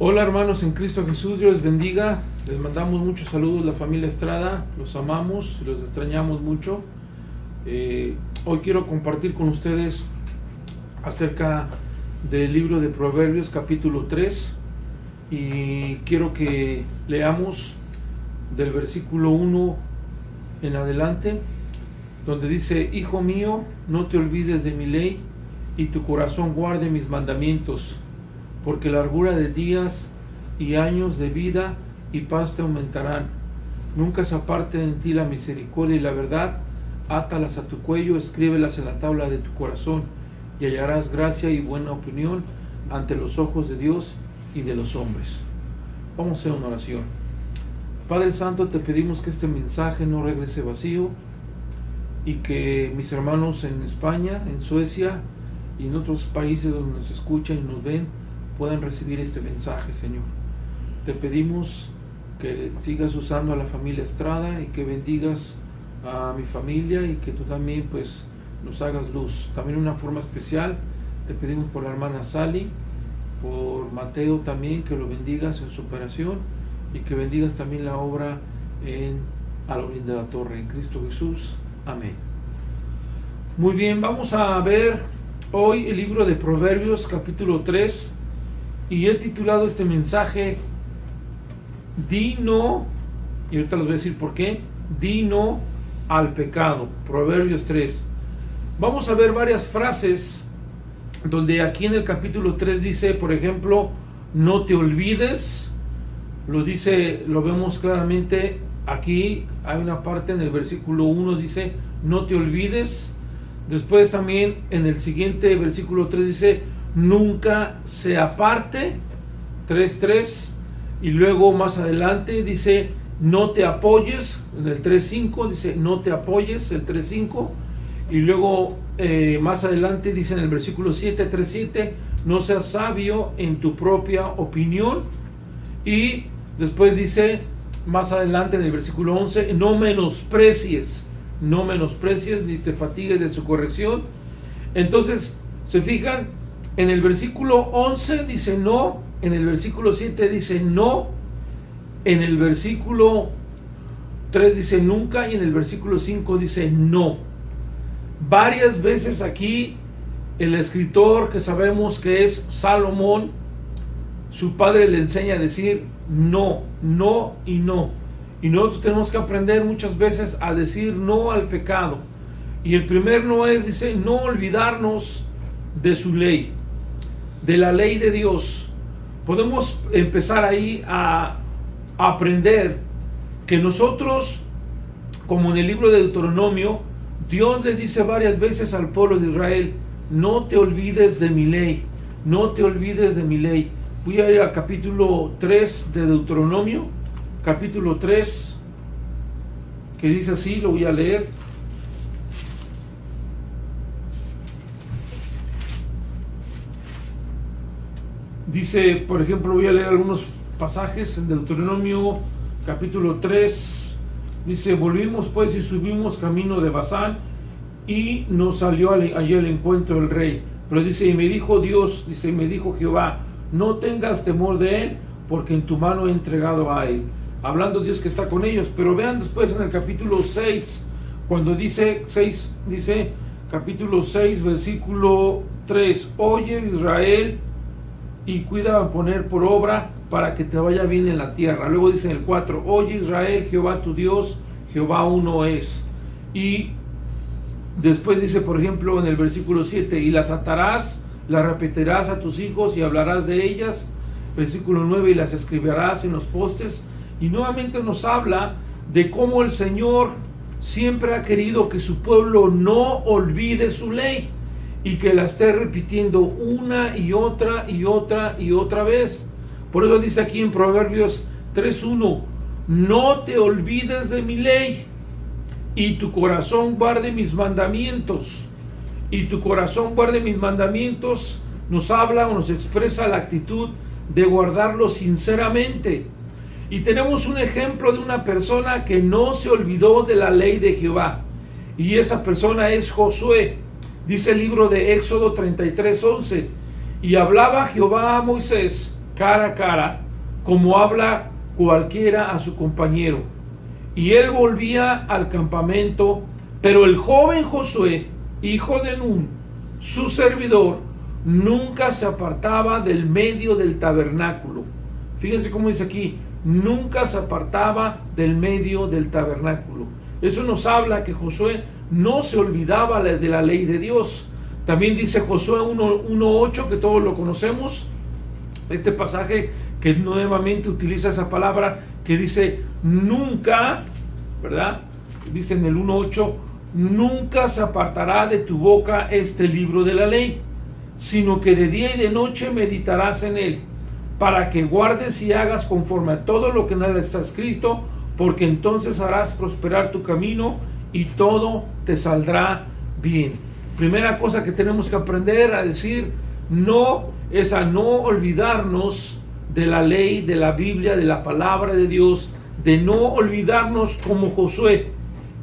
Hola hermanos en Cristo Jesús, Dios les bendiga. Les mandamos muchos saludos, la familia Estrada, los amamos y los extrañamos mucho. Hoy quiero compartir con ustedes acerca del libro de Proverbios capítulo 3 y quiero que leamos del versículo 1 en adelante, donde dice: Hijo mío, no te olvides de mi ley y tu corazón guarde mis mandamientos, porque largura de días y años de vida y paz te aumentarán. Nunca se aparte de ti la misericordia y la verdad. Átalas a tu cuello, escríbelas en la tabla de tu corazón, y hallarás gracia y buena opinión ante los ojos de Dios y de los hombres. Vamos a hacer una oración. Padre Santo, te pedimos que este mensaje no regrese vacío y que mis hermanos en España, en Suecia y en otros países donde nos escuchan y nos ven puedan recibir este mensaje, Señor. Te pedimos que sigas usando a la familia Estrada y que bendigas a mi familia y que tú también pues nos hagas luz. También de una forma especial te pedimos por la hermana Sally, por Mateo también, que lo bendigas en su operación y que bendigas también la obra en Alorín de la Torre, en Cristo Jesús. Amén. Muy bien, vamos a ver hoy el libro de Proverbios capítulo 3 y he titulado este mensaje Di no, y ahorita les voy a decir por qué. Di no al pecado. Proverbios 3. Vamos a ver varias frases donde aquí en el capítulo 3 dice, por ejemplo, no te olvides. Lo vemos claramente aquí. Hay una parte en el versículo 1 dice no te olvides. Después también en el siguiente versículo 3 dice nunca se aparte, 3:3, y luego más adelante dice no te apoyes, en el 3:5 dice no te apoyes, el 3:5, y luego más adelante dice en el versículo 7, 3:7, no seas sabio en tu propia opinión, y después dice más adelante en el versículo 11, no menosprecies ni te fatigues de su corrección. Entonces, ¿se fijan? En el versículo 11 dice no, en el versículo 7 dice no, en el versículo 3 dice nunca y en el versículo 5 dice no. Varias veces aquí el escritor, que sabemos que es Salomón, su padre le enseña a decir no, no y no. Y nosotros tenemos que aprender muchas veces a decir no al pecado. Y el primer no es, dice, no olvidarnos de su ley, de la ley de Dios. Podemos empezar ahí a aprender que nosotros, como en el libro de Deuteronomio, Dios le dice varias veces al pueblo de Israel, no te olvides de mi ley, no te olvides de mi ley. Voy a ir al capítulo 3 de Deuteronomio, capítulo 3, que dice así, lo voy a leer. Dice, por ejemplo, voy a leer algunos pasajes en Deuteronomio capítulo 3. Dice, volvimos pues y subimos camino de Basán y nos salió allí al encuentro el rey. Pero dice, y me dijo Dios, dice, y me dijo Jehová, no tengas temor de él, porque en tu mano he entregado a él. Hablando Dios que está con ellos. Pero vean después en el capítulo 6, cuando dice capítulo 6, versículo 3, oye Israel, y cuida a poner por obra para que te vaya bien en la tierra. Luego dice en el 4, oye Israel, Jehová tu Dios, Jehová uno es. Y después dice, por ejemplo, en el versículo 7, y las atarás, las repetirás a tus hijos y hablarás de ellas. Versículo 9, y las escribirás en los postes. Y nuevamente nos habla de cómo el Señor siempre ha querido que su pueblo no olvide su ley y que la esté repitiendo una y otra y otra y otra vez. Por eso dice aquí en Proverbios 3:1, no te olvides de mi ley y tu corazón guarde mis mandamientos. Y tu corazón guarde mis mandamientos nos habla o nos expresa la actitud de guardarlos sinceramente. Y tenemos un ejemplo de una persona que no se olvidó de la ley de Jehová, y esa persona es Josué. Dice el libro de Éxodo 33:11, y hablaba Jehová a Moisés cara a cara, como habla cualquiera a su compañero. Y él volvía al campamento, pero el joven Josué, hijo de Nun, su servidor, nunca se apartaba del medio del tabernáculo. Fíjense cómo dice aquí, nunca se apartaba del medio del tabernáculo. Eso nos habla que Josué no se olvidaba de la ley de Dios. También dice Josué 1:8, que todos lo conocemos, este pasaje que nuevamente utiliza esa palabra que dice nunca, ¿verdad? Dice en el 1:8, nunca se apartará de tu boca este libro de la ley, sino que de día y de noche meditarás en él, para que guardes y hagas conforme a todo lo que en él está escrito, porque entonces harás prosperar tu camino y todo te saldrá bien. Primera cosa que tenemos que aprender a decir no es a no olvidarnos de la ley, de la Biblia, de la palabra de Dios, de no olvidarnos como Josué,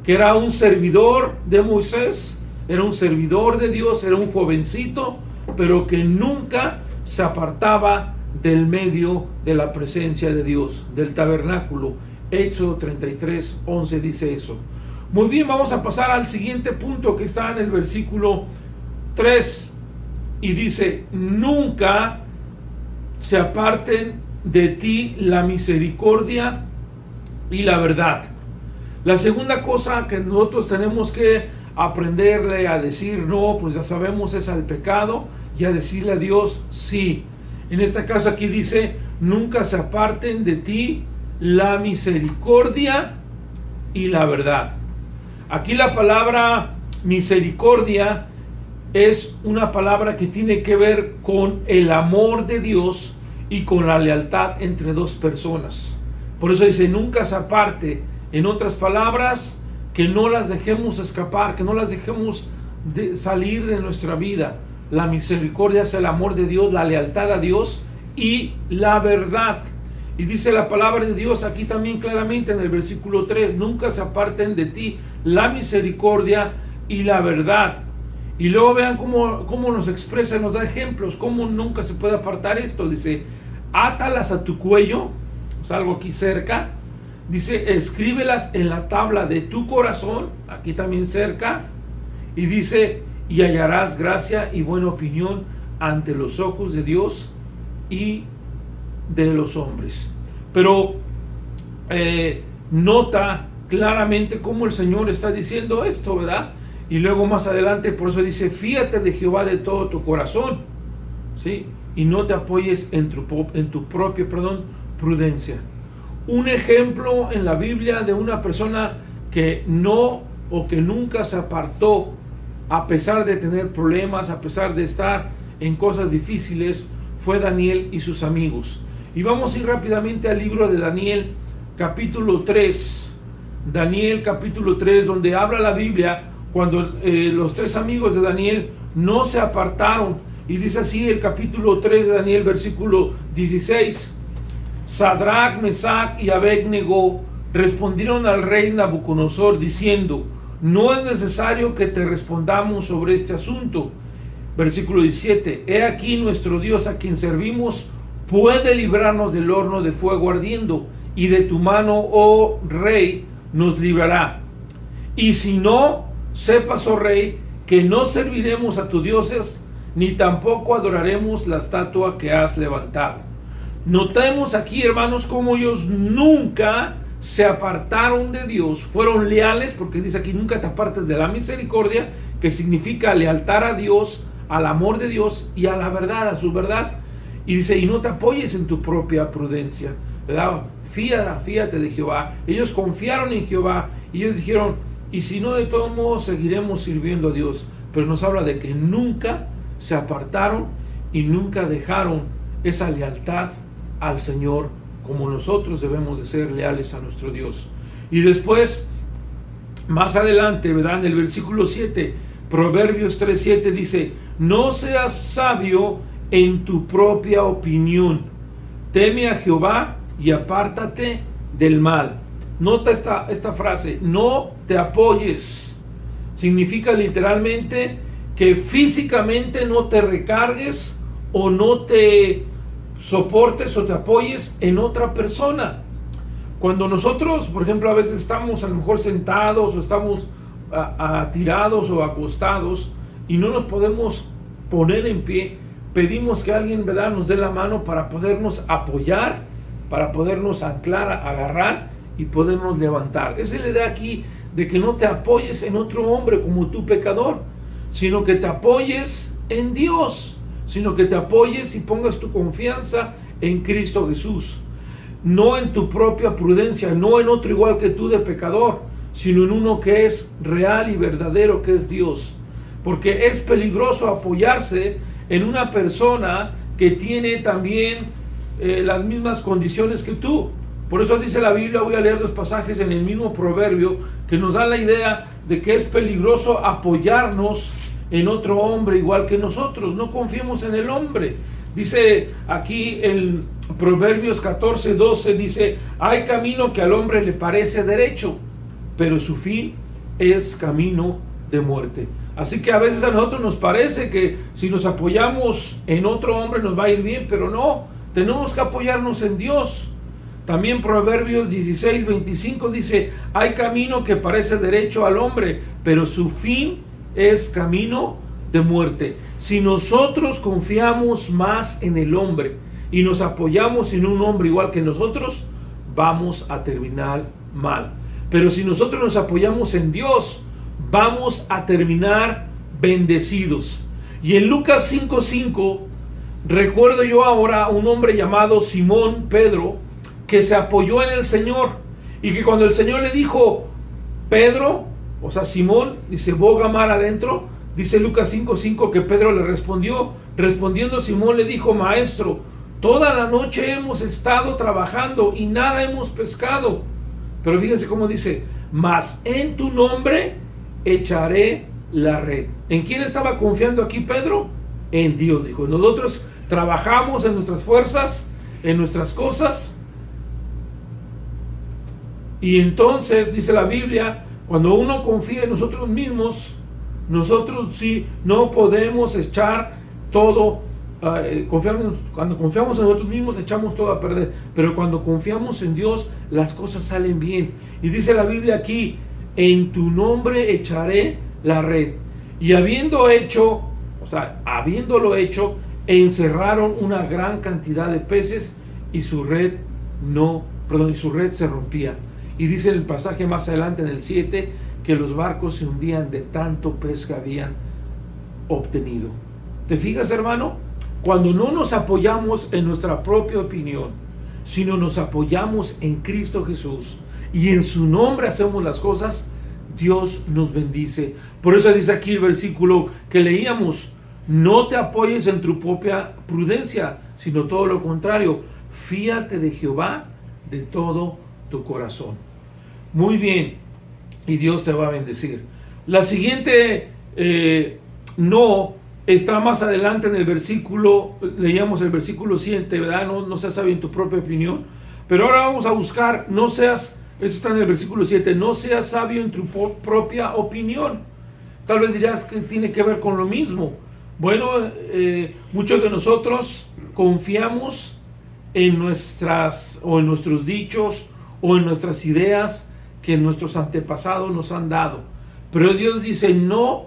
que era un servidor de Moisés, era un servidor de Dios, era un jovencito, pero que nunca se apartaba del medio de la presencia de Dios, del tabernáculo. Éxodo 33:11 dice eso. Muy bien, vamos a pasar al siguiente punto que está en el versículo 3 y dice, nunca se aparten de ti la misericordia y la verdad. La segunda cosa que nosotros tenemos que aprenderle a decir no, pues ya sabemos, es al pecado, y a decirle a Dios sí. En este caso aquí dice, nunca se aparten de ti la misericordia y la verdad. Aquí la palabra misericordia es una palabra que tiene que ver con el amor de Dios y con la lealtad entre dos personas. Por eso dice, nunca se aparte. En otras palabras, que no las dejemos escapar, que no las dejemos salir de nuestra vida. La misericordia es el amor de Dios, la lealtad a Dios y la verdad. Y dice la palabra de Dios aquí también claramente en el versículo 3, nunca se aparten de ti la misericordia y la verdad. Y luego vean cómo nos expresa, nos da ejemplos, cómo nunca se puede apartar esto. Dice, átalas a tu cuello, o sea, algo aquí cerca. Dice, escríbelas en la tabla de tu corazón, aquí también cerca. Y dice, y hallarás gracia y buena opinión ante los ojos de Dios y de los hombres. Pero nota claramente cómo el Señor está diciendo esto, ¿verdad? Y luego más adelante, por eso dice, fíate de Jehová de todo tu corazón, ¿sí? Y no te apoyes en tu propia prudencia. Un ejemplo en la Biblia de una persona que no o que nunca se apartó a pesar de tener problemas, a pesar de estar en cosas difíciles, fue Daniel y sus amigos. Y vamos a ir rápidamente al libro de Daniel, capítulo 3. Daniel, capítulo 3, donde habla la Biblia cuando los tres amigos de Daniel no se apartaron. Y dice así el capítulo 3 de Daniel, versículo 16. Sadrach, Mesach y Abednego respondieron al rey Nabucodonosor diciendo, no es necesario que te respondamos sobre este asunto. Versículo 17, he aquí nuestro Dios a quien servimos puede librarnos del horno de fuego ardiendo, y de tu mano, oh rey, nos librará. Y si no, sepas, oh rey, que no serviremos a tus dioses, ni tampoco adoraremos la estatua que has levantado. Notemos aquí, hermanos, cómo ellos nunca se apartaron de Dios, fueron leales, porque dice aquí, nunca te apartes de la misericordia, que significa lealtad a Dios, al amor de Dios y a la verdad, a su verdad. Y dice, y no te apoyes en tu propia prudencia, ¿verdad? Fíate de Jehová. Ellos confiaron en Jehová y ellos dijeron, y si no, de todos modos seguiremos sirviendo a Dios. Pero nos habla de que nunca se apartaron y nunca dejaron esa lealtad al Señor, como nosotros debemos de ser leales a nuestro Dios. Y después, más adelante, ¿verdad? En el versículo 7, Proverbios 3:7 dice, no seas sabio en tu propia opinión, teme a Jehová y apártate del mal. Nota esta frase, no te apoyes. Significa literalmente que físicamente no te recargues o no te soportes o te apoyes en otra persona. Cuando nosotros, por ejemplo, a veces estamos a lo mejor sentados o estamos tirados o acostados y no nos podemos poner en pie, pedimos que alguien, ¿verdad?, nos dé la mano para podernos apoyar, para podernos anclar, agarrar y podernos levantar. Esa es la idea aquí, de que no te apoyes en otro hombre como tu pecador, sino que te apoyes en Dios, sino que te apoyes y pongas tu confianza en Cristo Jesús. No en tu propia prudencia, no en otro igual que tú de pecador, sino en uno que es real y verdadero, que es Dios. Porque es peligroso apoyarse en una persona que tiene también las mismas condiciones que tú. Por eso dice la Biblia, voy a leer 2 pasajes en el mismo proverbio, que nos da la idea de que es peligroso apoyarnos en otro hombre igual que nosotros. No confiemos en el hombre. Dice aquí en Proverbios 14:12, dice: hay camino que al hombre le parece derecho, pero su fin es camino de muerte. Así que a veces a nosotros nos parece que si nos apoyamos en otro hombre nos va a ir bien, pero no, tenemos que apoyarnos en Dios. También Proverbios 16:25 dice: hay camino que parece derecho al hombre, pero su fin es camino de muerte. Si nosotros confiamos más en el hombre y nos apoyamos en un hombre igual que nosotros, vamos a terminar mal. Pero si nosotros nos apoyamos en Dios, vamos a terminar bendecidos. Y en Lucas 5:5 recuerdo yo ahora a un hombre llamado Simón Pedro, que se apoyó en el Señor, y que cuando el Señor le dijo: Pedro, o sea Simón, dice, boga mar adentro, dice Lucas 5:5 que Pedro le respondió, respondiendo Simón le dijo: Maestro, toda la noche hemos estado trabajando y nada hemos pescado. Pero fíjense cómo dice: mas en tu nombre echaré la red. ¿En quién estaba confiando aquí Pedro? En Dios. Dijo: nosotros trabajamos en nuestras fuerzas, en nuestras cosas, y entonces dice la Biblia, cuando uno confía en nosotros mismos, nosotros sí no podemos echar todo. Cuando confiamos en nosotros mismos echamos todo a perder, pero cuando confiamos en Dios las cosas salen bien. Y dice la Biblia aquí: en tu nombre echaré la red. Y habiéndolo hecho, encerraron una gran cantidad de peces y su red se rompía. Y dice el pasaje más adelante en el 7 que los barcos se hundían de tanto pez que habían obtenido. ¿Te fijas, hermano? Cuando no nos apoyamos en nuestra propia opinión, sino nos apoyamos en Cristo Jesús y en su nombre hacemos las cosas, Dios nos bendice. Por eso dice aquí el versículo que leíamos: no te apoyes en tu propia prudencia, sino todo lo contrario, fíate de Jehová de todo tu corazón. Muy bien, y Dios te va a bendecir. La siguiente no está más adelante en el versículo, leíamos el versículo 7, ¿verdad? No seas sabio en tu propia opinión, pero ahora vamos a buscar, eso está en el versículo 7, no seas sabio en tu propia opinión. Tal vez dirás que tiene que ver con lo mismo. Bueno, muchos de nosotros confiamos en nuestros dichos o en nuestras ideas que nuestros antepasados nos han dado, pero Dios dice: no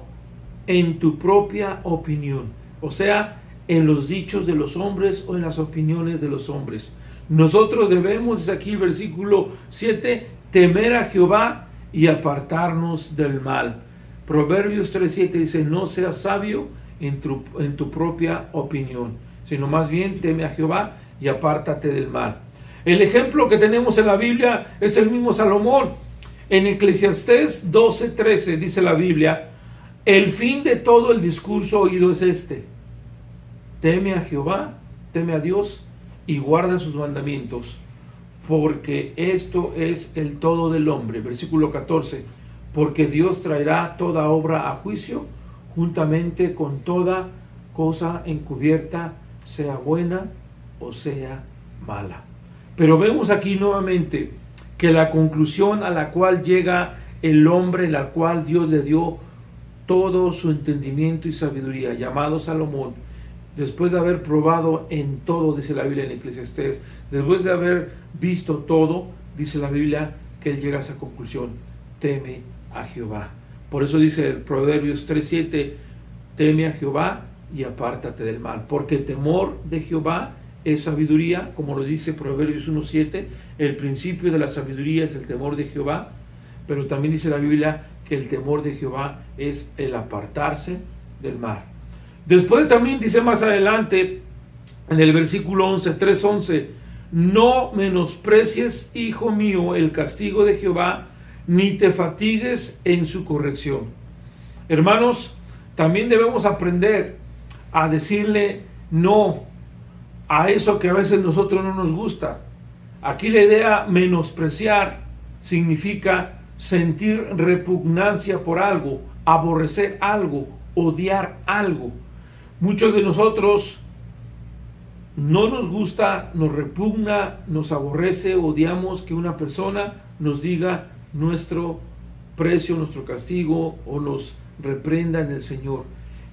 en tu propia opinión, o sea, en los dichos de los hombres o en las opiniones de los hombres. Nosotros debemos, es aquí el versículo 7, temer a Jehová y apartarnos del mal. Proverbios 3:7 dice: no seas sabio en tu propia opinión, sino más bien teme a Jehová y apártate del mal. El ejemplo que tenemos en la Biblia es el mismo Salomón. En Eclesiastés 12:13 dice la Biblia: el fin de todo el discurso oído es este: teme a Jehová, teme a Dios y guarda sus mandamientos, porque esto es el todo del hombre. Versículo 14: porque Dios traerá toda obra a juicio, juntamente con toda cosa encubierta, sea buena o sea mala. Pero vemos aquí nuevamente que la conclusión a la cual llega el hombre, en la cual Dios le dio todo su entendimiento y sabiduría, llamado Salomón, después de haber probado en todo, dice la Biblia en Eclesiastés, después de haber visto todo, dice la Biblia que él llega a esa conclusión: teme a Jehová. Por eso dice el Proverbios 3:7, teme a Jehová y apártate del mal, porque el temor de Jehová es sabiduría, como lo dice Proverbios 1:7, el principio de la sabiduría es el temor de Jehová, pero también dice la Biblia que el temor de Jehová es el apartarse del mal. Después también dice más adelante, en el versículo 11, 3:11, no menosprecies, hijo mío, el castigo de Jehová, ni te fatigues en su corrección. Hermanos, también debemos aprender a decirle no a eso que a veces nosotros no nos gusta. Aquí la idea menospreciar significa sentir repugnancia por algo, aborrecer algo, odiar algo. Muchos de nosotros no nos gusta, nos repugna, nos aborrece, odiamos que una persona nos diga nuestro precio, nuestro castigo o nos reprenda en el Señor.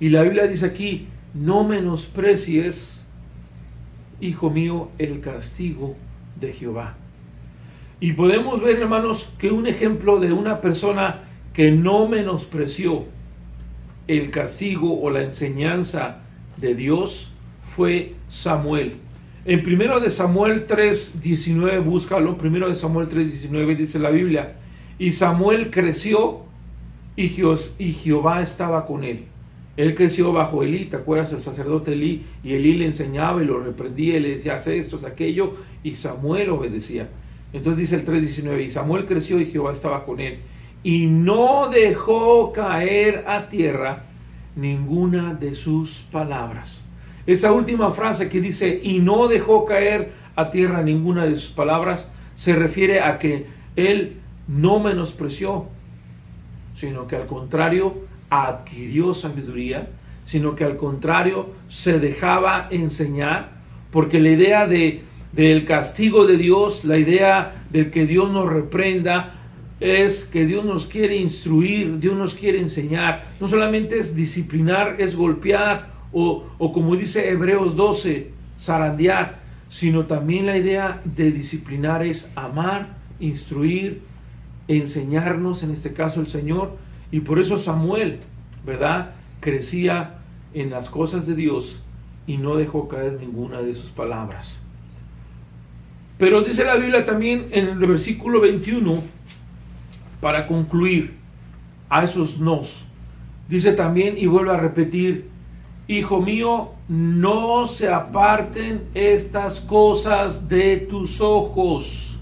Y la Biblia dice aquí, no menosprecies, hijo mío, el castigo de Jehová. Y podemos ver, hermanos, que un ejemplo de una persona que no menospreció el castigo o la enseñanza de Dios fue Samuel. En 1 de Samuel 3:19, búscalo, 1 de Samuel 3:19 dice la Biblia, y Samuel creció y Jehová estaba con él. Él creció bajo Elí, ¿te acuerdas? El sacerdote Elí, y Elí le enseñaba y lo reprendía y le decía, haz esto, haz aquello, y Samuel obedecía. Entonces dice el 3:19, y Samuel creció y Jehová estaba con él, y no dejó caer a tierra ninguna de sus palabras. Esa última frase que dice, y no dejó caer a tierra ninguna de sus palabras, se refiere a que él no menospreció, sino que al contrario adquirió sabiduría, sino que al contrario se dejaba enseñar, porque la idea del castigo de Dios, la idea de que Dios nos reprenda, es que Dios nos quiere instruir, Dios nos quiere enseñar. No solamente es disciplinar, es golpear, o como dice Hebreos 12, zarandear, sino también la idea de disciplinar es amar, instruir, enseñarnos, en este caso el Señor. Y por eso Samuel, ¿verdad?, crecía en las cosas de Dios y no dejó caer ninguna de sus palabras. Pero dice la Biblia también en el versículo 21, para concluir a esos nos, dice también y vuelve a repetir, hijo mío, no se aparten estas cosas de tus ojos.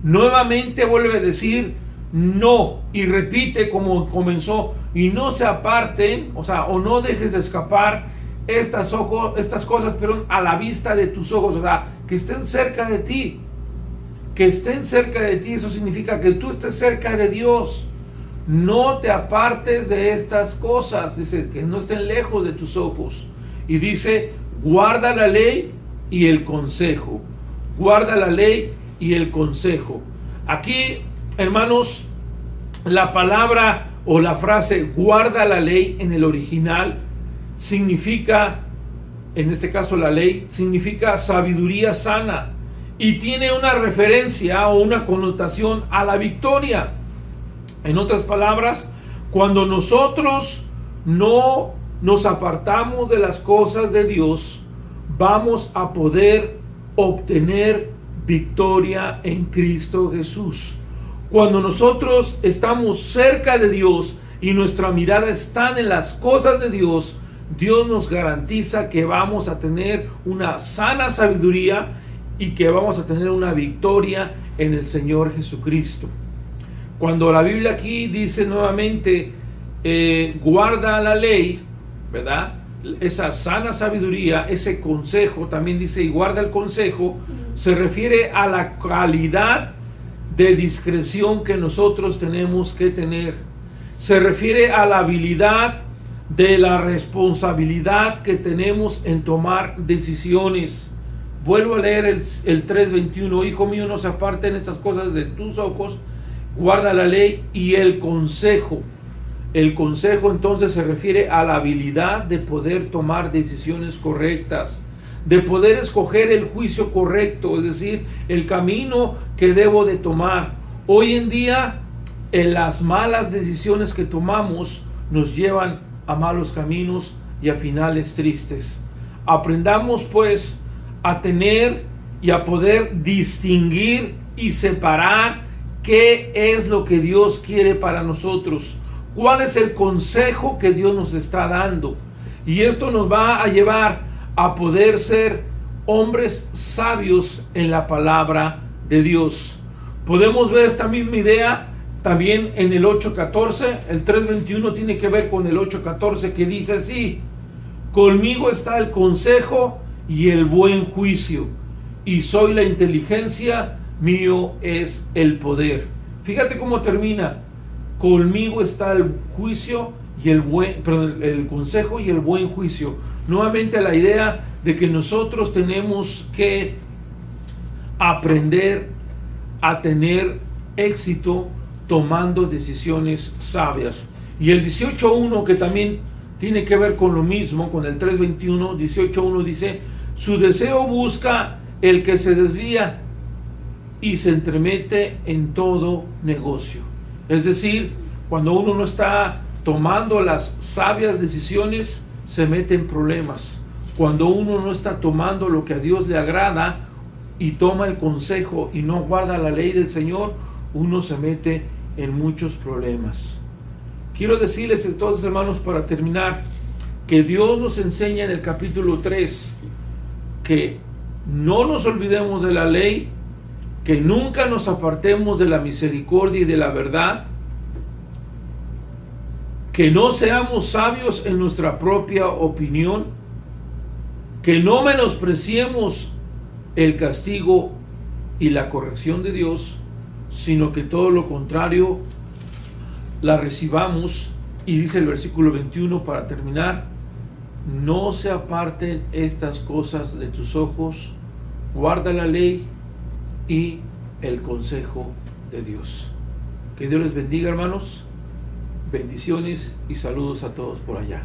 Nuevamente vuelve a decir no, y repite como comenzó, y no se aparten, o no dejes de escapar estas cosas, pero a la vista de tus ojos, que estén cerca de ti, eso significa que tú estés cerca de Dios. No te apartes de estas cosas, dice, que no estén lejos de tus ojos. Y dice, guarda la ley y el consejo. Guarda la ley y el consejo. Aquí, hermanos, la palabra o la frase guarda la ley en el original significa, en este caso la ley, significa sabiduría sana y tiene una referencia o una connotación a la victoria. En otras palabras, cuando nosotros no nos apartamos de las cosas de Dios, vamos a poder obtener victoria en Cristo Jesús. Cuando nosotros estamos cerca de Dios y nuestra mirada está en las cosas de Dios, Dios nos garantiza que vamos a tener una sana sabiduría y que vamos a tener una victoria en el Señor Jesucristo. Cuando la Biblia aquí dice nuevamente, guarda la ley, ¿verdad? Esa sana sabiduría, ese consejo, también dice, y guarda el consejo, se refiere a la calidad de discreción que nosotros tenemos que tener. Se refiere a la habilidad de la responsabilidad que tenemos en tomar decisiones. Vuelvo a leer el 3:21, hijo mío, no se aparten estas cosas de tus ojos, guarda la ley y el consejo. El consejo entonces se refiere a la habilidad de poder tomar decisiones correctas, de poder escoger el juicio correcto, es decir, el camino que debo de tomar. Hoy en día, en las malas decisiones que tomamos nos llevan a malos caminos y a finales tristes. Aprendamos pues a tener y a poder distinguir y separar qué es lo que Dios quiere para nosotros, cuál es el consejo que Dios nos está dando. Y esto nos va a llevar a poder ser hombres sabios en la palabra de Dios. Podemos ver esta misma idea también en el 8:14. El 3:21 tiene que ver con el 8:14, que dice así: conmigo está el consejo y el buen juicio, y soy la inteligencia, mío es el poder. Fíjate cómo termina: conmigo está el juicio y el consejo y el buen juicio. Nuevamente la idea de que nosotros tenemos que aprender a tener éxito tomando decisiones sabias. Y el 18:1, que también tiene que ver con lo mismo, con el 3:21, 18:1 dice: su deseo busca el que se desvía y se entremete en todo negocio. Es decir, cuando uno no está tomando las sabias decisiones, se mete en problemas. Cuando uno no está tomando lo que a Dios le agrada y toma el consejo y no guarda la ley del Señor, uno se mete en muchos problemas. Quiero decirles entonces, hermanos, para terminar, que Dios nos enseña en el capítulo 3 que no nos olvidemos de la ley, que nunca nos apartemos de la misericordia y de la verdad, que no seamos sabios en nuestra propia opinión, que no menospreciemos el castigo y la corrección de Dios, sino que todo lo contrario la recibamos. Y dice el versículo 21 para terminar: no se aparten estas cosas de tus ojos, guarda la ley y el consejo de Dios. Que Dios les bendiga, hermanos. Bendiciones y saludos a todos por allá.